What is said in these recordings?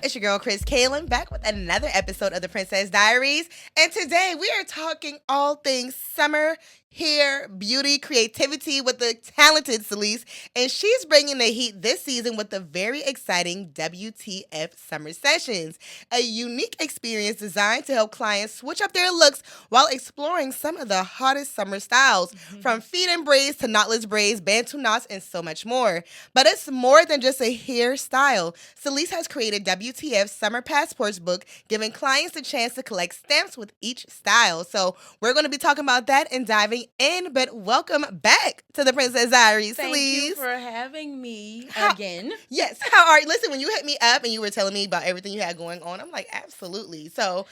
It's your girl, Kris Kaylin, back with another episode of the Princess Diaries. And today we are talking all things summer, hair, beauty, creativity with the talented Salis. And she's bringing the heat this season with the very exciting WTF Summer Sessions, a unique experience designed to help clients switch up their looks while exploring some of the hottest summer styles, from feet and braids to knotless braids, bantu knots, and so much more. But it's more than just a hairstyle. Salis has created WTF Summer Passports book, giving clients the chance to collect stamps with each style. So we're going to be talking about that and diving in. But welcome back to the Princess Diaries, Thank Salis. you for having me again. Yes. How are you? Listen, when you hit me up and you were telling me about everything you had going on, I'm like, absolutely. So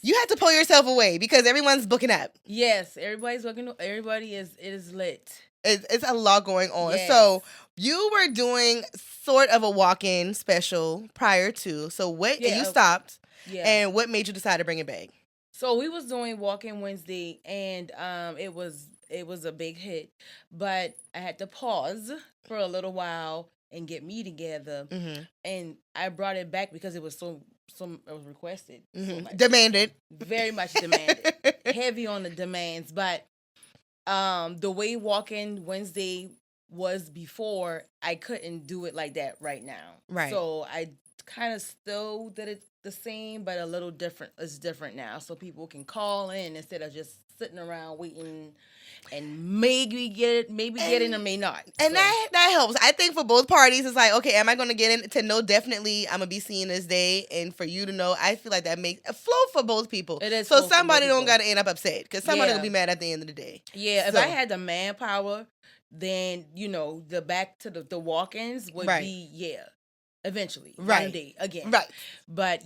you had to pull yourself away because everyone's booking up. Yes, everybody's looking. Everybody is lit. It's a lot going on. Yes. So you were doing sort of a walk-in special prior to. So what? And you stopped. Yeah. And what made you decide to bring it back? So we was doing Walk-In Wednesday, and it was a big hit, but I had to pause for a little while and get me together, and I brought it back because it was it was requested, so much. Demanded, very much demanded, heavy on the demands, but the way Walk-In Wednesday was before, I couldn't do it like that right now. Right. So I kind of still did it the same, but a little different. It's different now, so people can call in instead of just sitting around waiting and maybe get in or may not. And so. that helps. I think for both parties, it's like, okay, am I going to get in? To know definitely I'm going to be seeing this day, and for you to know, I feel like that makes a flow for both people. It is. So somebody don't got to end up upset because somebody will be mad at the end of the day. Yeah, if I had the manpower, then the back to the walk-ins would be eventually one day again. Right. But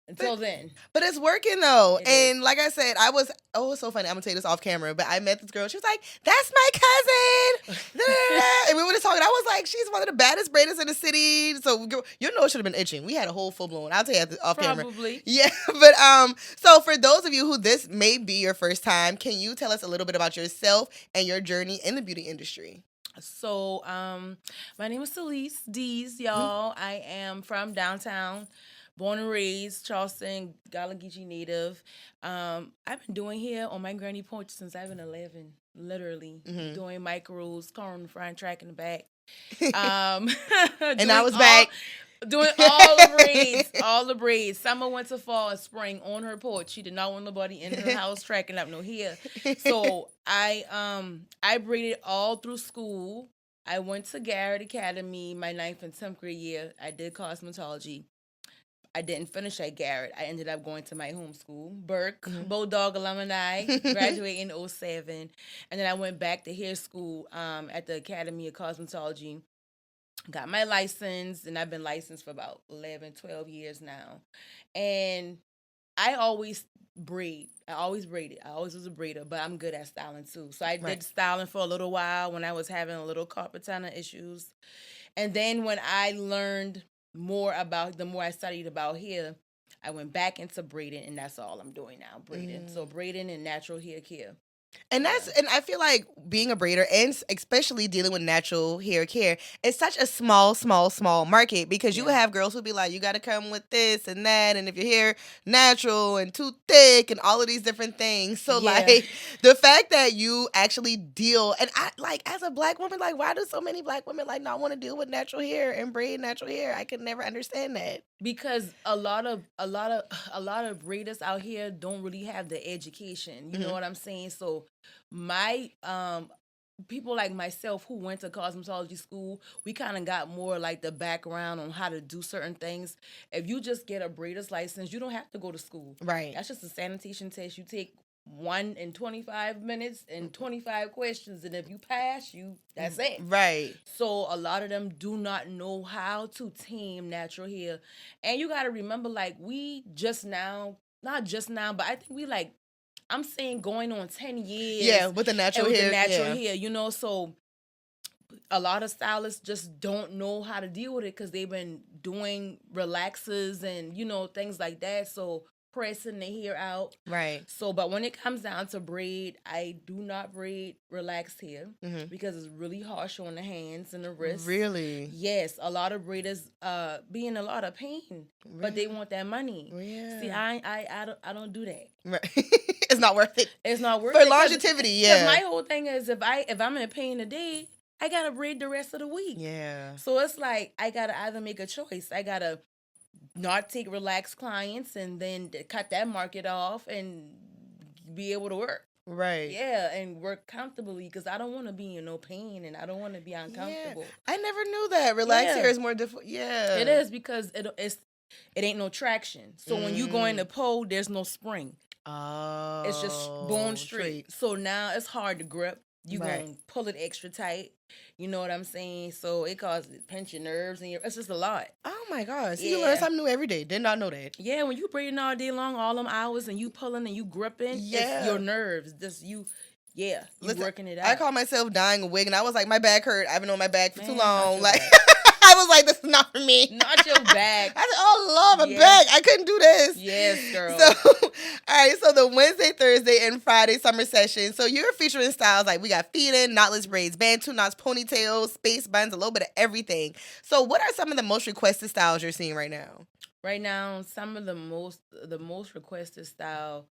until then. But it's working though. And like I said, it's so funny. I'm gonna tell you this off camera, but I met this girl. She was like, "That's my cousin." And we were just talking. I was like, "She's one of the baddest braiders in the city." So your nose should have been itching. We had a whole full blown. I'll tell you off camera. Probably. Yeah. But so for those of you who this may be your first time, can you tell us a little bit about yourself and your journey in the beauty industry? So, my name is Salis Dees, y'all. I am from downtown, born and raised, Charleston, Gallagher native. I've been doing hair on my granny porch since I've been 11, literally. Doing micros, combing the front, track in the back. And I was back. Doing all the braids, summer, winter, fall, and spring on her porch. She did not want nobody in her house tracking up no hair. So I braided all through school. I went to Garrett Academy my 9th and 10th grade year. I did cosmetology. I didn't finish at Garrett. I ended up going to my home school, Burke, Bulldog alumni, graduated in 2007. And then I went back to hair school at the Academy of Cosmetology. Got my license, and I've been licensed for about 11, 12 years now. And I always braid. I always braided. I always was a braider, but I'm good at styling too. So I did styling for a little while when I was having a little carpet tunnel issues. And then when I learned the more I studied about hair, I went back into braiding, and that's all I'm doing now, braiding. So braiding and natural hair care. And I feel like being a braider, and especially dealing with natural hair care, is such a small market, because you have girls who be like, you got to come with this and that, and if your hair natural and too thick and all of these different things. So like the fact that you actually deal, and I like, as a black woman, like, why do so many black women like not want to deal with natural hair and braid natural hair? I could never understand that. Because a lot of braiders out here don't really have the education. You know what I'm saying? So my people like myself who went to cosmetology school, we kind of got more like the background on how to do certain things. If you just get a braider's license, you don't have to go to school. Right. That's just a sanitation test. You take 1 in 25 minutes and 25 questions, and if you pass, that's it. Right. So a lot of them do not know how to tame natural hair. And you got to remember, like, we just now, not just now, but I think we like, I'm saying going on 10 years. Yeah, with the natural hair. hair, so a lot of stylists just don't know how to deal with it because they've been doing relaxers and, things like that. So pressing the hair out. Right. So, but when it comes down to braid, I do not braid relaxed hair because it's really harsh on the hands and the wrists. Really? Yes, a lot of braiders be in a lot of pain, but they want that money. Yeah. See, I don't do that. Right. It's not worth it. It's not worth for it. longevity. Yeah. My whole thing is if I'm in pain today, I gotta braid the rest of the week. Yeah. So it's like I gotta either make a choice. I gotta not take relaxed clients and then cut that market off and be able to work. Right. Yeah, and work comfortably because I don't want to be in no pain and I don't want to be uncomfortable. Yeah. I never knew that. Relaxed hair is more difficult. Yeah. It is because it ain't no traction. So when you go in the pole, there's no spring. Oh. It's just bone straight. So now it's hard to grip. You gonna pull it extra tight. You know what I'm saying? So it causes pinch your nerves and it's just a lot. Oh my gosh. You learn something new every day. Did not know that. Yeah, when you braiding all day long, all them hours and you pulling and you gripping, it's your nerves. Just you working it out. I call myself dying a wig and I was like, my back hurt. I've been on my back for too long. Like I was like, this is not for me. Not your back. I said, oh Lord, my back. I couldn't do this. Yes, girl. So, all right. So the Wednesday, Thursday, and Friday summer session. So you're featuring styles like we got feed-in, knotless braids, bantu knots, ponytails, space buns, a little bit of everything. So what are some of the most requested styles you're seeing right now? Right now, some of the most requested style.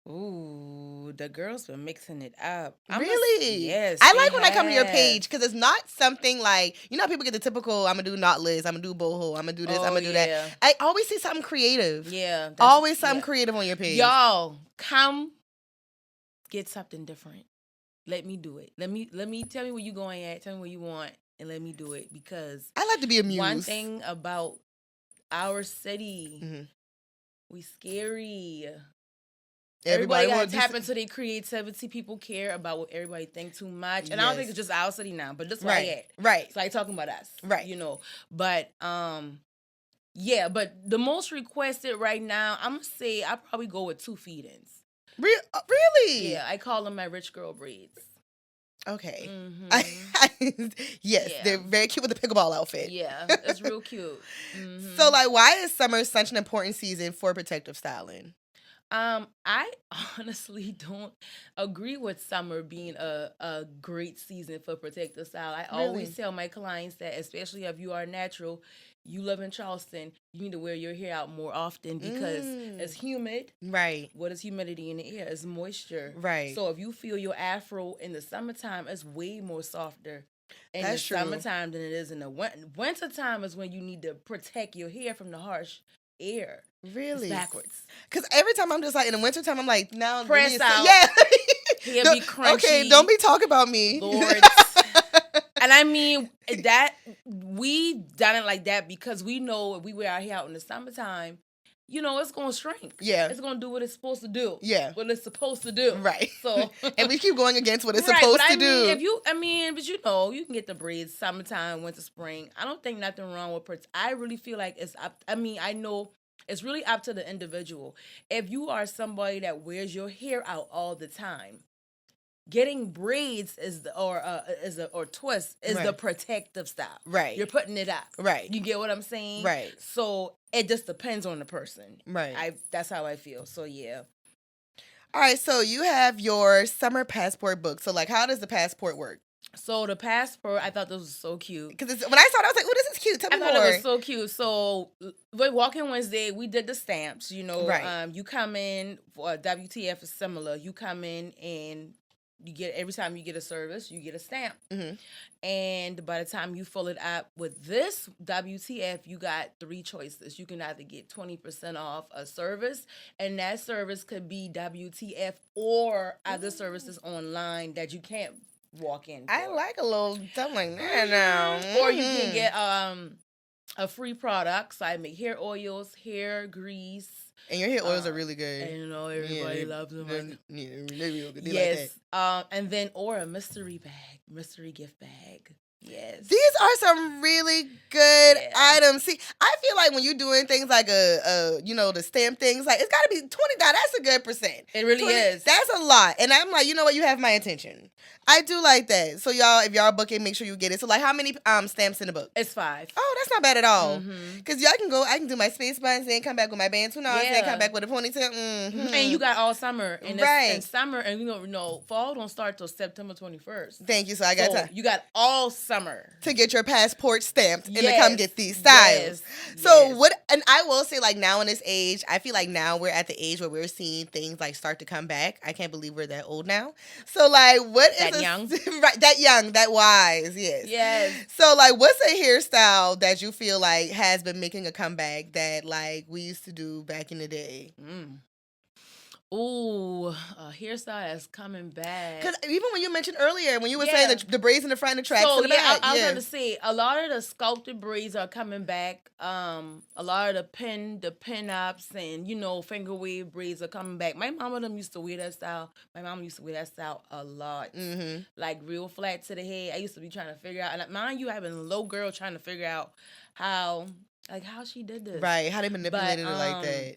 Ooh, the girls been mixing it up. Really? Yes. I like when I come to your page because it's not something like, you know how people get the typical, I'm going to do knotless, I'm going to do boho, I'm going to do this, I'm going to do that. I always see something creative. Yeah. Always something creative on your page. Y'all, come get something different. Let me do it. Let me tell me where you going at, tell me what you want, and let me do it because I like to be amused. One thing about our city, we scary. Everybody got to tap into their creativity. People care about what everybody think too much. And I don't think it's just our city now, but this is where I at. Right. It's like talking about us. Right. You know. But, but the most requested right now, I'm going to say I probably go with 2 feed-ins. Really? Yeah, I call them my rich girl braids. Okay. Yes, they're very cute with the pickleball outfit. Yeah, it's real cute. So, like, why is summer such an important season for protective styling? I honestly don't agree with summer being a great season for protective style. I always tell my clients that, especially if you are natural, you live in Charleston, you need to wear your hair out more often because it's humid. Right. What is humidity in the air? It's moisture. Right. So if you feel your afro in the summertime, it's way more softer in the summertime than it is in the wintertime is when you need to protect your hair from the harsh air. Really? It's backwards. Because every time I'm just like, in the wintertime, I'm like, now. Press out. Yeah. Hair be crunchy. Okay, don't be talking about me. Lord. And I mean, that we've done it like that because we know if we wear our hair out in the summertime, you know, it's going to shrink. Yeah. It's going to do what it's supposed to do. Yeah. What it's supposed to do. Right. So, and we keep going against what it's supposed to do. But you know, you can get the braids summertime, winter, spring. I don't think nothing wrong with I really feel like it's up. I mean, I know it's really up to the individual. If you are somebody that wears your hair out all the time, getting braids or twist is the protective style. Right. You're putting it up. Right. You get what I'm saying? Right. So it just depends on the person. Right. That's how I feel. So yeah. All right. So you have your summer passport book. So like, how does the passport work? So the passport, I thought this was so cute. Because when I saw it, I was like, "Oh, this is cute. Tell me more." I thought it was so cute. So with Walk-In Wednesday, we did the stamps. You know, you come in for WTF is similar. You come in and you get every time you get a service, you get a stamp. And by the time you fill it up with this WTF, you got 3 choices. You can either get 20% off a service, and that service could be WTF or other services online that you can't walk in for. I like a little something like that now. Or you can get a free product. So I make hair oils, hair grease. And your hair oils are really good. And you know, everybody loves them. They're real good. Yes. Like and then, or a mystery gift bag. Yes. These are some really good items. See, I feel like when you're doing things like the stamp things, like it's got to be $20. That's a good percent. It really is. That's a lot. And I'm like, you know what? You have my attention. I do like that. So y'all, if y'all booking, make sure you get it. So like, how many stamps in the book? It's 5. Oh, that's not bad at all. Mm-hmm. Cause y'all can go. I can do my space buns, then come back with my bantu knots, then come back with a ponytail. Mm-hmm. And you got all summer, and right. And summer, and you know, fall don't start till September 21st. Thank you. So I got time. You got all summer to get your passport stamped and to come get these styles. Yes. So what? And I will say, like now in this age, I feel like now we're at the age where we're seeing things like start to come back. I can't believe we're that old now. So like, what is that young? Right, that young, that wise, yes. Yes. So like, what's a hairstyle that you feel like has been making a comeback that like we used to do back in the day? Ooh, a hairstyle that's coming back. Because even when you mentioned earlier, when you were saying the braids in the front and the tracks in the back. I was going to say, a lot of the sculpted braids are coming back. A lot of the pin ups and, you know, finger wave braids are coming back. My mama them used to wear that style. My mama used to wear that style a lot. Mm-hmm. Like real flat to the head. I used to be trying to figure out, and mind you, having a little girl trying to figure out how she did this. Right, how they manipulated it like that.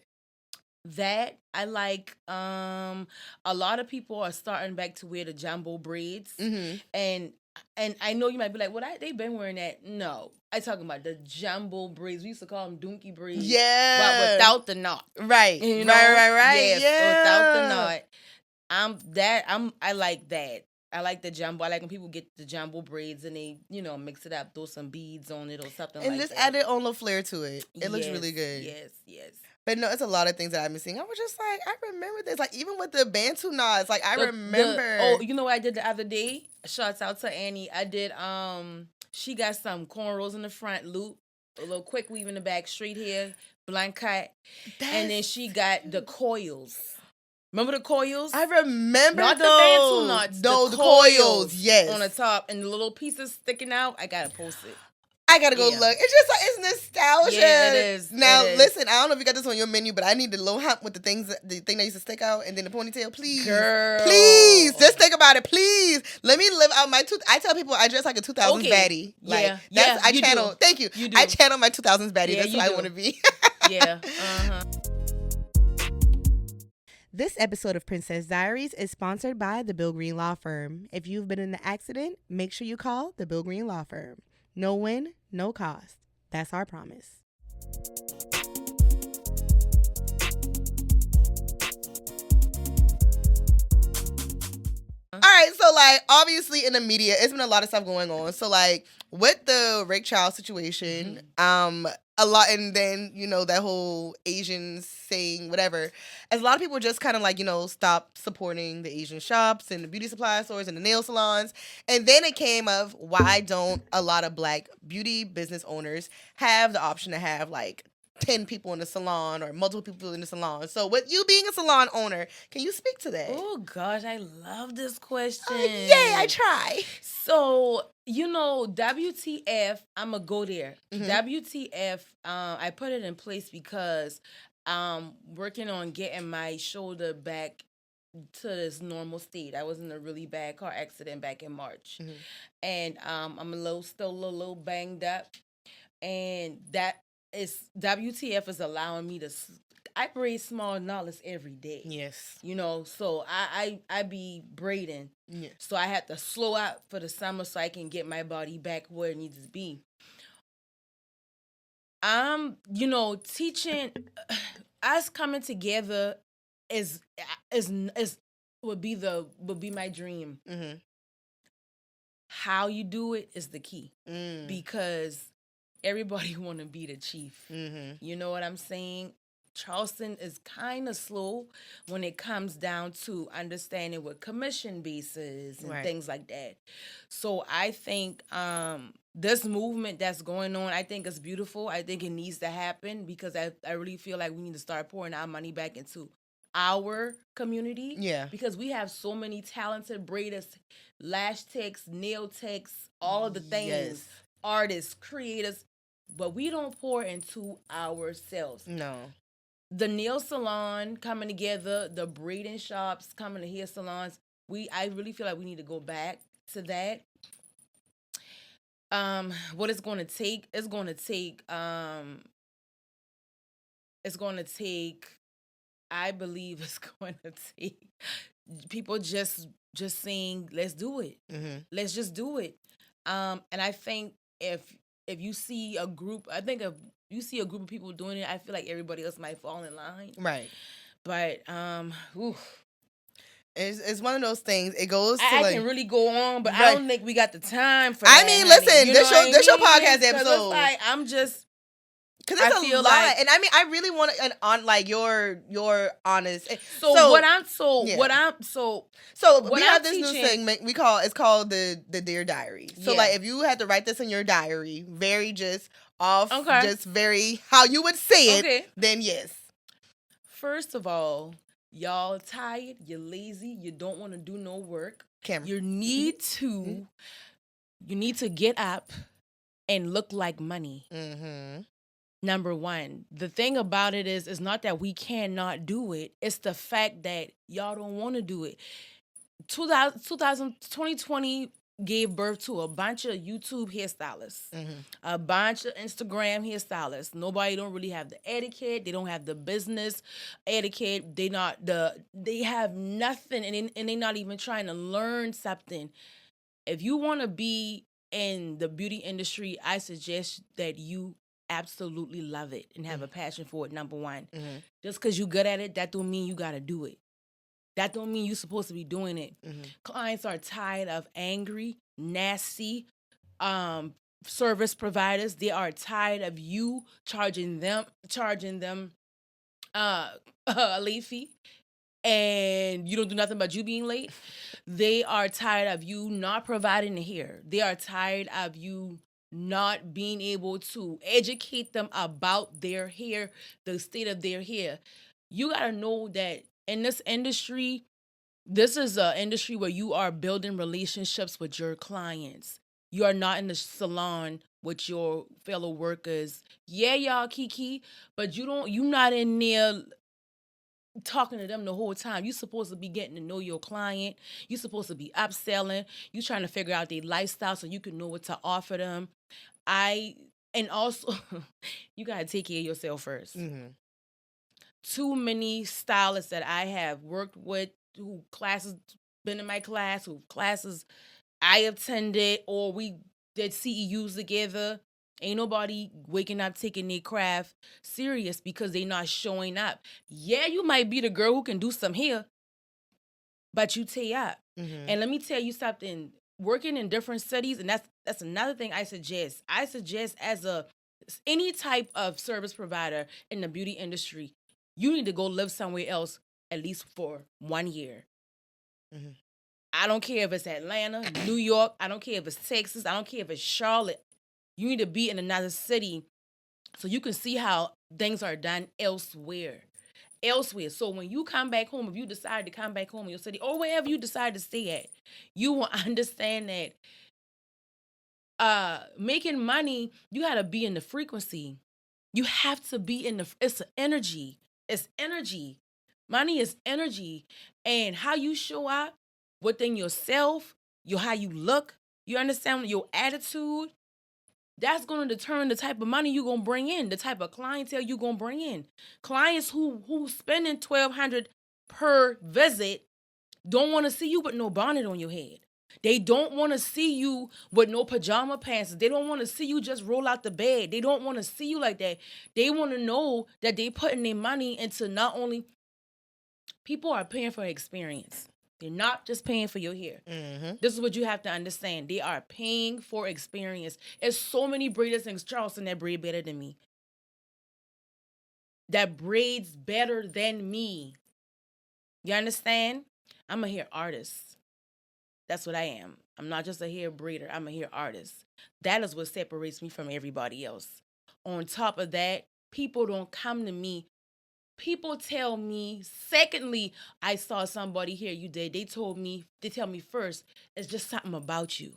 That I like. A lot of people are starting back to wear the jumbo braids, and I know you might be like, "Well, they've been wearing that." No, I talking about the jumbo braids. We used to call them donkey braids, but without the knot. Right, you know? right. Yes, without the knot. I like that. I like the jumbo. I like when people get the jumbo braids and they, you know, mix it up, throw some beads on it or something and like just that. add their own little flair to it. It looks really good. Yes. But no, it's a lot of things that I've been seeing. I was just like, I remember this. Like, even with the bantu knots, like, I remember. You know what I did the other day? Shouts out to Annie. I did, she got some cornrows in the front loop, a little quick weave in the back, straight hair, blunt cut. And then she got the coils. Remember the coils? I remember Not those. the bantu knots. No, the coils. Yes. On the top. And the little pieces sticking out. I got to post it. I gotta go look. It's just like, it's nostalgia. Yeah, it is. Now, listen, I don't know if you got this on your menu, but I need the low hump with the thing that used to stick out and then the ponytail. Please. Girl. Please. Just think about it. Please. Let me live out my I tell people I dress like a 2000s baddie. Like, I channel. Thank you. You do. I channel my 2000s baddie. That's what I want to be. Yeah. This episode of Princess Diaries is sponsored by the Bill Green Law Firm. If you've been in an accident, make sure you call the Bill Green Law Firm. No win, no cost. That's our promise. All right, so like obviously in the media, it's been a lot of stuff going on. So like with the Rick Charles situation, a lot, and then you know that whole Asians saying whatever, as a lot of people just kind of like, you know, stop supporting the Asian shops and the beauty supply stores and the nail salons, and then it came of why don't a lot of Black beauty business owners have the option to have like 10 people in the salon or multiple people in the salon. So with you being a salon owner, can you speak to that? Oh gosh, I love this question. Yay, I try. So, you know, WTF, I'm going to go there. WTF, I put it in place because I'm working on getting my shoulder back to this normal state. I was in a really bad car accident back in March. And I'm still a little banged up. And WTF is allowing me to, I braid small knotless every day. Yes. You know, so I be braiding. Yes. So I had to slow out for the summer so I can get my body back where it needs to be. You know, teaching, us coming together would be my dream. How you do it is the key. Because everybody want to be the chief. You know what I'm saying? Charleston is kind of slow when it comes down to understanding what commission bases and things like that. So I think this movement that's going on, I think it's beautiful. I think it needs to happen because I really feel like we need to start pouring our money back into our community. Yeah. Because we have so many talented braiders, lash techs, nail techs, all of the things. Yes. Artists, creators, but we don't pour into ourselves. No. The nail salon coming together, the braiding shops coming to hair salons. I really feel like we need to go back to that. What it's going to take? It's going to take. I believe it's going to take people just saying, let's do it. Let's just do it. And I think if you see a group, I think if you see a group of people doing it, I feel like everybody else might fall in line. Right. But it's one of those things. It goes to I can really go on, but I don't think we got the time for that. I mean, listen, you this your podcast episode. It's like, I'm just. Because it's a lot, like, and I mean, I really want on like your honest. So we have this new segment it's called the Dear Diary. So like, if you had to write this in your diary, very just off, just very how you would say it, then yes. First of all, y'all tired, you're lazy, you don't want to do no work. You need to get up and look like money. Number one, the thing about it is, it's not that we cannot do it. It's the fact that y'all don't want to do it. 2020 gave birth to a bunch of YouTube hairstylists, a bunch of Instagram hairstylists. Nobody don't really have the etiquette. They don't have the business etiquette. They have nothing, and they're not even trying to learn something. If you want to be in the beauty industry, I suggest that you absolutely love it and have a passion for it. Number one, just because you're good at it, that don't mean you got to do it. That don't mean you're supposed to be doing it. Clients are tired of angry, nasty service providers. They are tired of you charging them a late fee, and you don't do nothing but you being late. They are tired of you not providing the hair. They are tired of you not being able to educate them about their hair, the state of their hair. You got to know that in this industry, this is an industry where you are building relationships with your clients. You are not in the salon with your fellow workers. Yeah, y'all kiki, but you're not in there talking to them the whole time. You're supposed to be getting to know your client. You're supposed to be upselling. You're trying to figure out their lifestyle so you can know what to offer them. And also, you got to take care of yourself first. Too many stylists that I have worked with, who classes been in my class, who classes I attended, or we did CEUs together. Ain't nobody waking up taking their craft serious because they not showing up. Yeah, you might be the girl who can do some hair, but you tear up. And let me tell you something. Working in different cities, and that's another thing I suggest. I suggest as any type of service provider in the beauty industry, you need to go live somewhere else at least for 1 year. I don't care if it's Atlanta, New York. I don't care if it's Texas. I don't care if it's Charlotte. You need to be in another city so you can see how things are done elsewhere. So when you come back home, if you decide to come back home in your city or wherever you decide to stay at, you will understand that making money, you got to be in the frequency. You have to be in it's energy. It's energy. Money is energy. And how you show up within yourself, how you look, you understand your attitude, that's going to determine the type of money you're going to bring in, the type of clientele you're going to bring in. Clients who spending $1,200 per visit don't want to see you with no bonnet on your head. They don't want to see you with no pajama pants. They don't want to see you just roll out the bed. They don't want to see you like that. They want to know that they putting their money into not only people are paying for experience. They're not just paying for your hair. This is what you have to understand. They are paying for experience. There's so many braiders in Charleston that braid better than me. That braids better than me. You understand? I'm a hair artist. That's what I am. I'm not just a hair braider. I'm a hair artist. That is what separates me from everybody else. On top of that, people don't come to me. People tell me, secondly, I saw somebody here, you did. They tell me first, it's just something about you.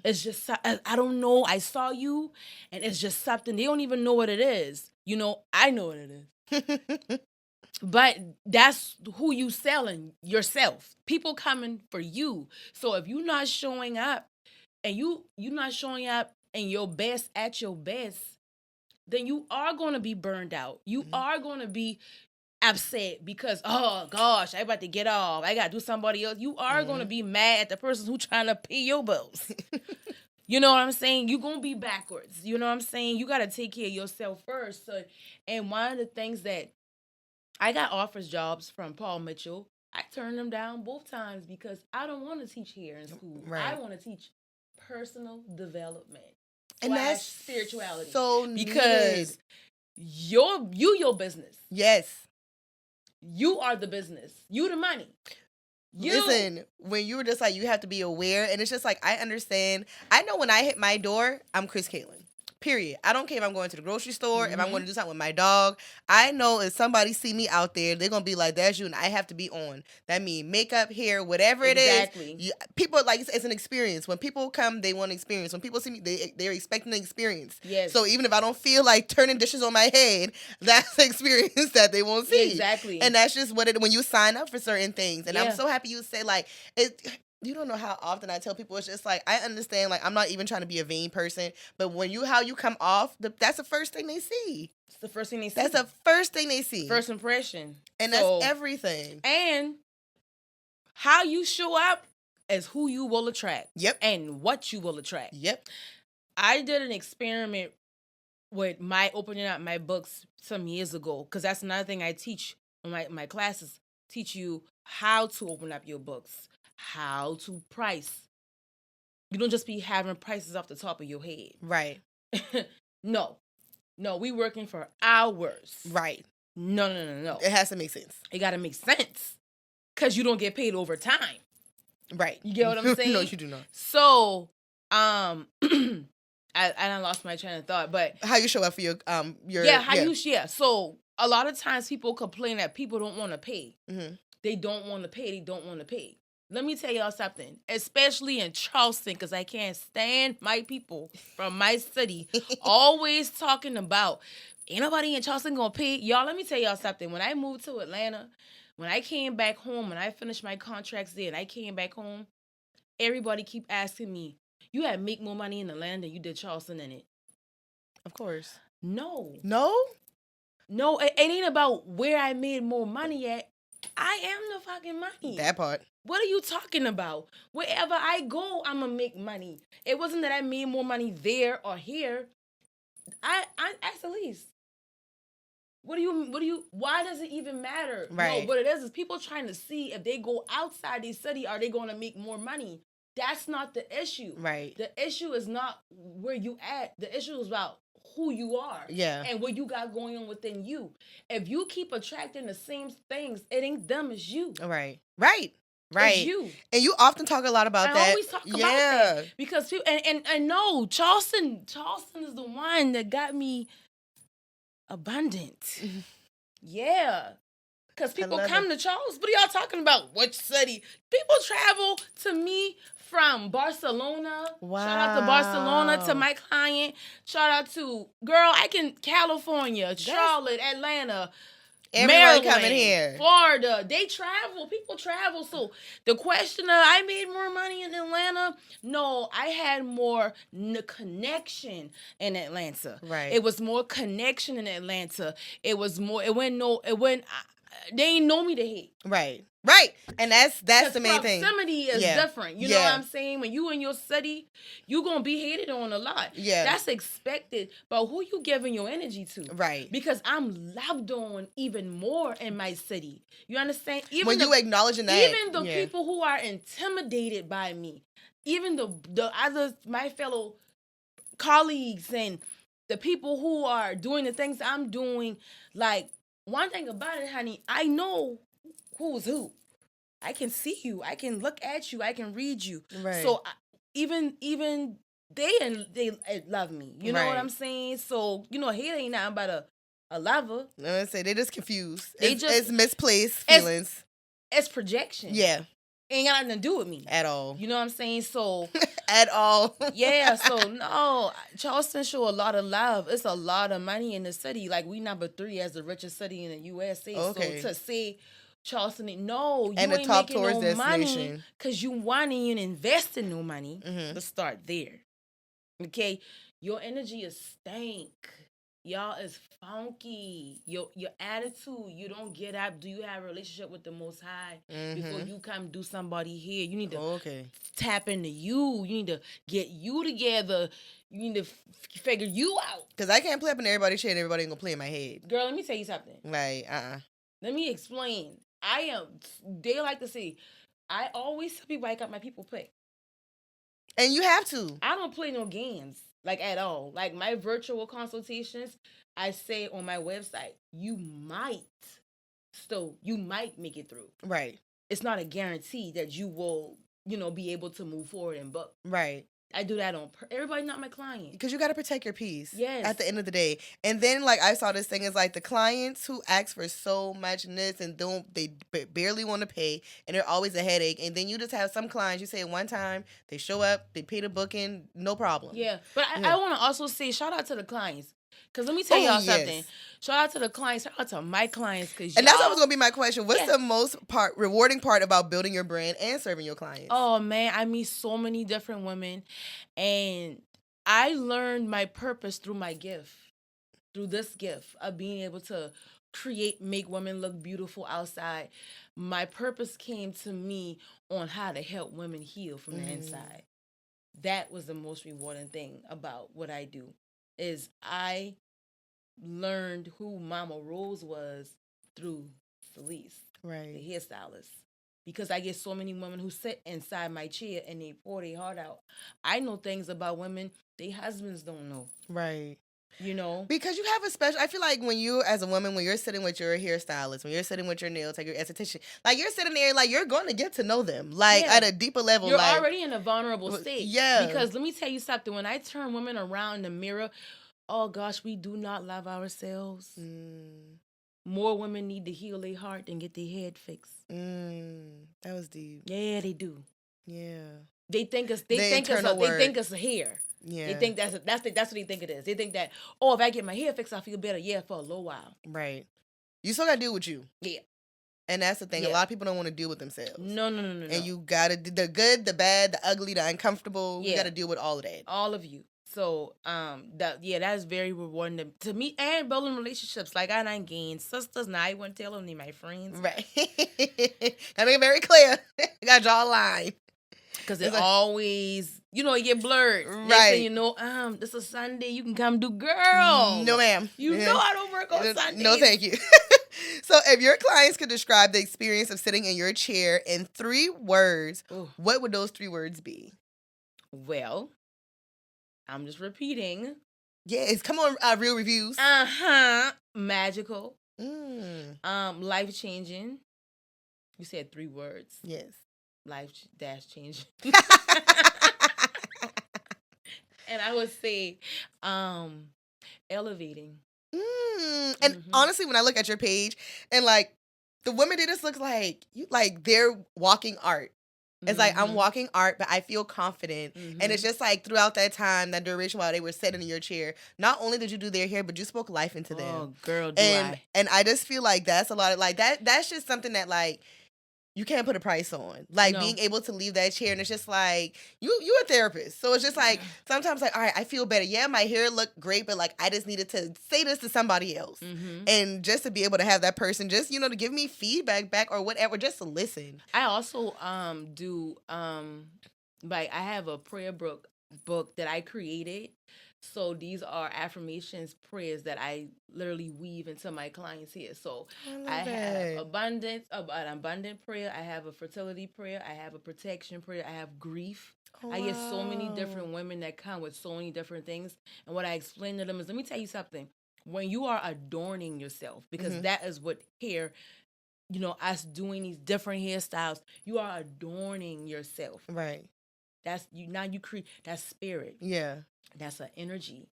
It's just, I don't know. I saw you and it's just something. They don't even know what it is. You know, I know what it is. But that's who you selling, yourself. People coming for you. So if you're not showing up and you're not showing up in your best at your best, then you are going to be burned out. You are going to be upset because, oh gosh, I about to get off. I got to do somebody else. You are going to be mad at the person who trying to pay your bills. You know what I'm saying? You're going to be backwards. You know what I'm saying? You got to take care of yourself first. So, and one of the things that I got offers jobs from Paul Mitchell. I turned them down both times because I don't want to teach here in school. Right. I want to teach personal development and that's spirituality. So because your business. Yes. You are the business. You the money. Listen, when you were just like, you have to be aware, and it's just like, I understand. I know when I hit my door, I'm Kris Kaylin. Period. I don't care if I'm going to the grocery store, if I'm going to do something with my dog. I know if somebody see me out there, they're going to be like, that's you, and I have to be on. That means makeup, hair, whatever it is. People, like, it's an experience. When people come, they want an experience. When people see me, they're expecting an experience. Yes. So even if I don't feel like turning dishes on my head, that's the experience that they won't see. Exactly. And that's just what it, when you sign up for certain things. And I'm so happy you say, like, you don't know how often I tell people, it's just like, I understand, like, I'm not even trying to be a vain person, but when how you come off, that's the first thing they see. It's the first thing they see. That's the first thing they see. First impression. And that's everything. And how you show up is who you will attract. Yep. And what you will attract. Yep. I did an experiment with my opening up my books some years ago, because that's another thing I teach in my classes, teach you how to open up your books. How to price. You don't just be having prices off the top of your head. Right. No, we working for hours. Right. No. It has to make sense. It got to make sense. Because you don't get paid over time. Right. You get what I'm saying? No, you do not. So, I lost my train of thought, but. How you show up for your. So, a lot of times people complain that people don't want to pay. Mm-hmm. They don't want to pay. Let me tell y'all something, especially in Charleston, because I can't stand my people from my city always talking about, ain't nobody in Charleston gonna pay. Y'all, let me tell y'all something. When I moved to Atlanta, when I came back home, when I finished my contracts there and I came back home, everybody keep asking me, you had make more money in Atlanta than you did Charleston in it. Of course. No, it ain't about where I made more money at. I am the fucking money. That part. What are you talking about? Wherever I go, I'm gonna make money. It wasn't that I made more money there or here. I asked Elise. Why does it even matter? Right. No, what it is people trying to see if they go outside the city, are they gonna make more money? That's not the issue. Right. The issue is not where you at. The issue is about who you are. Yeah. And what you got going on within you. If you keep attracting the same things, it ain't them, it's you. Right. It's you. And you often talk a lot about that. I always talk about that. Because people, and no, Charleston is the one that got me abundant. Yeah. Because people come to Charles. What are y'all talking about? Which city? People travel to me from Barcelona. Wow. Shout out to Barcelona, to my client. Shout out to, California, Charlotte, Atlanta, Everybody coming here. Florida. They travel. People travel. So the question of, I made more money in Atlanta. No, I had more connection in Atlanta. Right. It was more connection in Atlanta. It was more, they ain't know me to hate. Right. And that's the main thing. Proximity is different. You know what I'm saying? When you in your city, you going to be hated on a lot. Yeah. That's expected. But who you giving your energy to? Right. Because I'm loved on even more in my city. You understand? Even when you acknowledging that. Even the people who are intimidated by me, even the other, my fellow colleagues and the people who are doing the things I'm doing, like, one thing about it, honey, I know who's who. I can see you. I can look at you. I can read you. Right. So even they love me. You know what I'm saying? So, hate ain't nothing but a lover. I say they just confused. It's misplaced feelings. It's projection. Yeah. Ain't got nothing to do with me. At all. You know what I'm saying? So at all. Yeah, so no, Charleston show a lot of love. It's a lot of money in the city. Like, we number 3 as the richest city in the USA. Okay. So to say Charleston, no, you and ain't the top making tourist no money destination. because you want and investing no money. Mm-hmm. Let's start there. Okay? Your energy is stank. Y'all is funky. Your attitude. You don't get up. Do you have a relationship with the Most High before you come do somebody here? You need to tap into you. You need to get you together. You need to figure you out. Because I can't play up in everybody's shit and everybody ain't gonna play in my head. Girl, let me tell you something. Like, Let me explain. They like to see. I always tell people I got my people play. And you have to. I don't play no games. Like, at all. Like, my virtual consultations, I say on my website, you might make it through. Right. It's not a guarantee that you will, be able to move forward and book. Right. I do that everybody not my client. Because you got to protect your peace. Yes. At the end of the day. And then, like, I saw this thing is like the clients who ask for so much in this and they barely want to pay and they're always a headache. And then you just have some clients, you say one time, they show up, they pay the booking, no problem. Yeah. But I want to also say shout out to the clients. Because let me tell y'all something. Shout out to the clients. Shout out to my clients. And that's always going to be my question. What's the most rewarding part about building your brand and serving your clients? Oh, man. I meet so many different women. And I learned my purpose through my gift. Through this gift of being able to make women look beautiful outside. My purpose came to me on how to help women heal from the inside. That was the most rewarding thing about what I do. Is I learned who Mama Rose was through Salis, right, the hairstylist. Because I get so many women who sit inside my chair and they pour their heart out. I know things about women their husbands don't know. Right. Because you have a special, I feel like when you, as a woman, when you're sitting with your hairstylist, when you're sitting with your nail taker, your esthetician, like you're sitting there, like you're going to get to know them, like at a deeper level. You're already in a vulnerable state. Yeah. Because let me tell you something, when I turn women around in the mirror, oh gosh, we do not love ourselves. More women need to heal their heart than get their head fixed. That was deep. Yeah, they do. Yeah. They think us a hair. Yeah. They think that's what they think it is. They think that, oh, if I get my hair fixed, I'll feel better. Yeah, for a little while. Right. You still got to deal with you. Yeah. And that's the thing. Yeah. A lot of people don't want to deal with themselves. No. And you got to, the good, the bad, the ugly, the uncomfortable. You got to deal with all of that. All of you. So, that is very rewarding to me and building relationships. Like, I done gained sisters. Now, I wouldn't tell them they're my friends. Right. Gotta make it very clear. You gotta draw a line. Because it always, it get blurred. Right. This is Sunday. You can come do girl. No, ma'am. You know I don't work on Sundays. No, thank you. So if your clients could describe the experience of sitting in your chair in 3 words, what would those 3 words be? Well, I'm just repeating. Yes, come on, real reviews. Magical. Life-changing. You said 3 words. Yes. Life-changing. And I would say, elevating. And honestly, when I look at your page and like the women that this looks like they're walking art. It's like I'm walking art, but I feel confident. And it's just like throughout that time, that duration while they were sitting in your chair, not only did you do their hair, but you spoke life into them. Oh, girl, And I just feel like that's a lot of like that's just something that like you can't put a price on. Like being able to leave that chair and it's just like you a therapist. So it's just like sometimes like, all right, I feel better. Yeah, my hair looked great, but like I just needed to say this to somebody else. And just to be able to have that person just, to give me feedback back or whatever, just to listen. I also do like I have a prayer book that I created. So these are affirmations, prayers that I literally weave into my clients here. So I have an abundant prayer. I have a fertility prayer. I have a protection prayer. I have grief. Wow. I get so many different women that come with so many different things. And what I explain to them is, let me tell you something. When you are adorning yourself, because that is what hair, us doing these different hairstyles, you are adorning yourself. Right. That's you. Now you create that spirit. Yeah. That's an energy.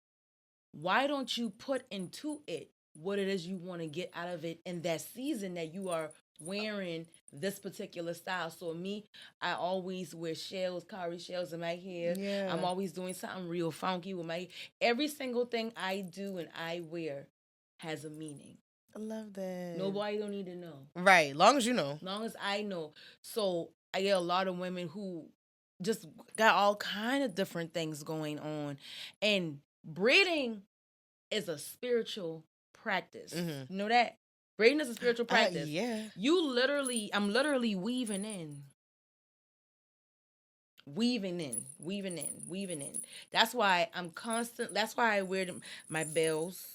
Why don't you put into it what it is you want to get out of it in that season that you are wearing this particular style? So me, I always wear cowrie shells in my hair. Yeah. I'm always doing something real funky with my hair. Every single thing I do and I wear has a meaning. I love that. Nobody don't need to know. Right. Long as you know. Long as I know. So I get a lot of women who just got all kind of different things going on. And braiding is a spiritual practice. Mhm. You know that? Braiding is a spiritual practice. Yeah. I'm literally weaving in. Weaving in. That's why that's why I wear my bells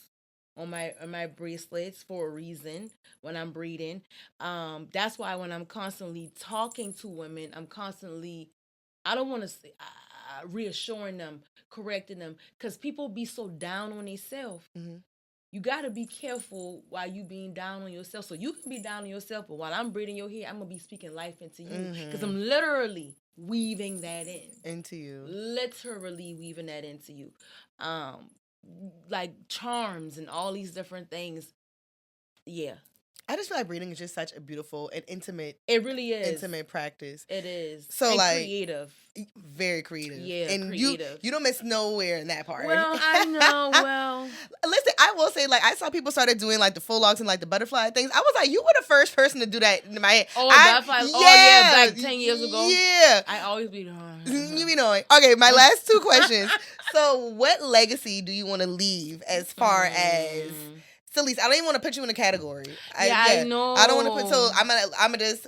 on my bracelets for a reason when I'm braiding. That's why when I'm constantly talking to women, I don't want to say reassuring them, correcting them, because people be so down on themselves. Mm-hmm. You got to be careful while you being down on yourself. So you can be down on yourself, but while I'm braiding your hair, I'm going to be speaking life into you. Because I'm literally weaving that into you. Literally weaving that into you. Like charms and all these different things. Yeah. I just feel like braiding is just such a beautiful and intimate. It really is. Intimate practice. It is. So and like creative. Very creative. Yeah, and creative. You don't miss nowhere in that part. Well, I know. Well, listen, I will say, like, I saw people started doing like the full locks and like the butterfly things. I was like, you were the first person to do that in my head. Oh, butterfly. Yeah, oh yeah, back 10 years ago. Yeah, I always be you be knowing. Okay, my last two questions. So, what legacy do you want to leave as far as? Salis, I don't even want to put you in a category. I know. I don't want to put. So I'm gonna just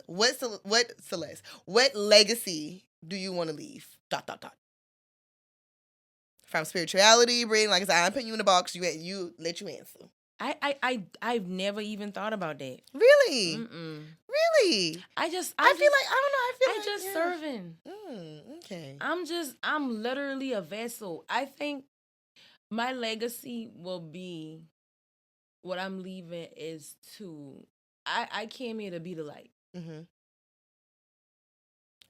what legacy do you want to leave? ... From spirituality, braiding. Like I said, I'm putting you in a box. You let you answer. I've never even thought about that. Really? Really? I feel like serving. Okay. I'm literally a vessel. I think my legacy will be. What I'm leaving is I came here to be the light. Mm-hmm.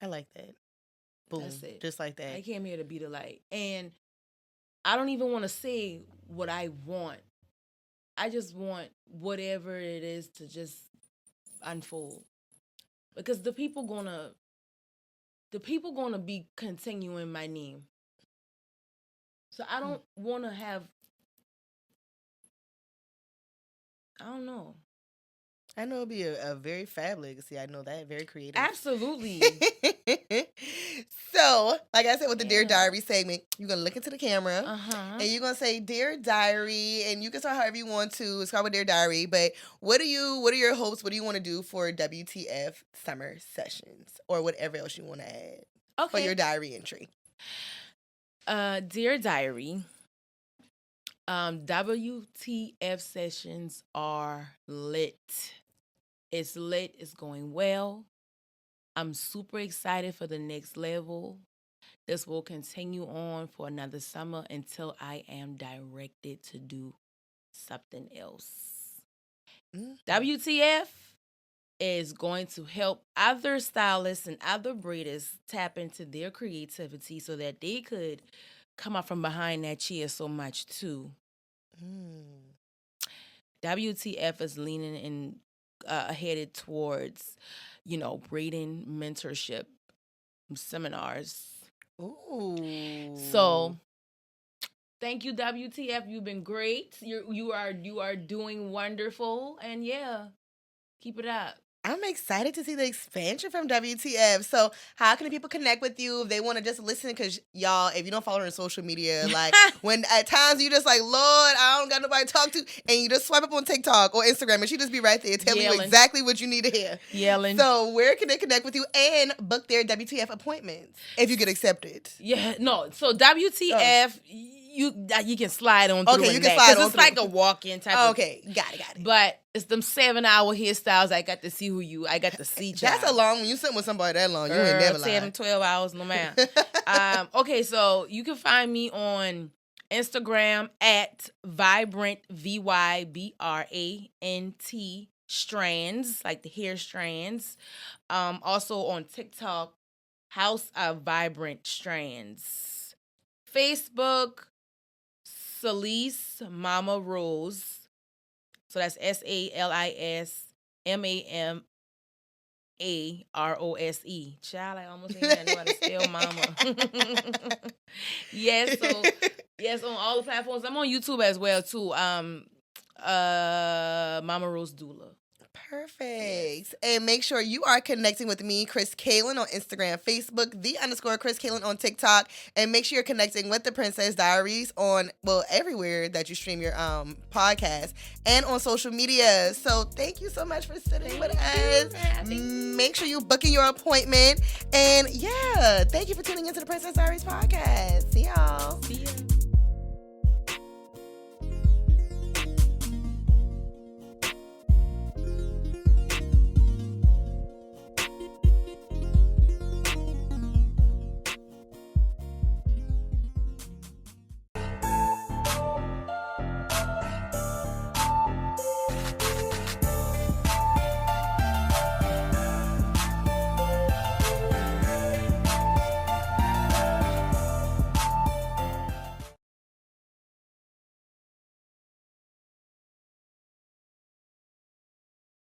I like that. Boom. That's it. Just like that. I came here to be the light. And I don't even want to say what I want. I just want whatever it is to just unfold. Because the people gonna be continuing my name. So I don't want to have. I don't know. I know it'll be a very fab legacy. I know that. Very creative. Absolutely. So, like I said with the Dear Diary segment, you're going to look into the camera and you're going to say, Dear Diary, and you can start however you want to. It's called Dear Diary, but what are your hopes? What do you want to do for WTF Summer Sessions or whatever else you want to add for your diary entry? Dear Diary, WTF sessions are lit. It's lit. It's going well. I'm super excited for the next level. This will continue on for another summer until I am directed to do something else. WTF is going to help other stylists and other braiders tap into their creativity so that they could come out from behind that chair so much too. WTF is leaning in, headed towards, braiding mentorship seminars. Ooh. So, thank you, WTF. You've been great. You are doing wonderful, and keep it up. I'm excited to see the expansion from WTF. So how can the people connect with you if they want to just listen? Because y'all, if you don't follow her on social media, like when at times you just like, Lord, I don't got nobody to talk to, and you just swipe up on TikTok or Instagram and she just be right there telling you exactly what you need to hear. Yelling. So where can they connect with you and book their WTF appointments if you get accepted? So WTF, you can slide on through. Okay, you can slide on it's like a walk-in type Okay, got it. But it's them 7-hour hairstyles. I got to see I got to see. That's a long, when you sit with somebody that long, you ain't never lying. 7, 12 hours, no matter. Okay, so you can find me on Instagram at Vibrant, VYBRANT strands, like the hair strands. Also on TikTok, House of Vibrant Strands. Facebook, Salis Mama Rose. So that's SALISMAMAROSE. Child, I almost ain't know how to spell mama. Yes, on all the platforms. I'm on YouTube as well too. Mama Rose Doula. Perfect. And make sure you are connecting with me, Kris Kaylin, on Instagram, Facebook, _Kris Kaylin on TikTok. And make sure you're connecting with the Princess Diaries on, everywhere that you stream your podcast and on social media. So thank you so much for sitting with us. Make sure you booking your appointment. And yeah, thank you for tuning into the Princess Diaries podcast. See y'all. See ya.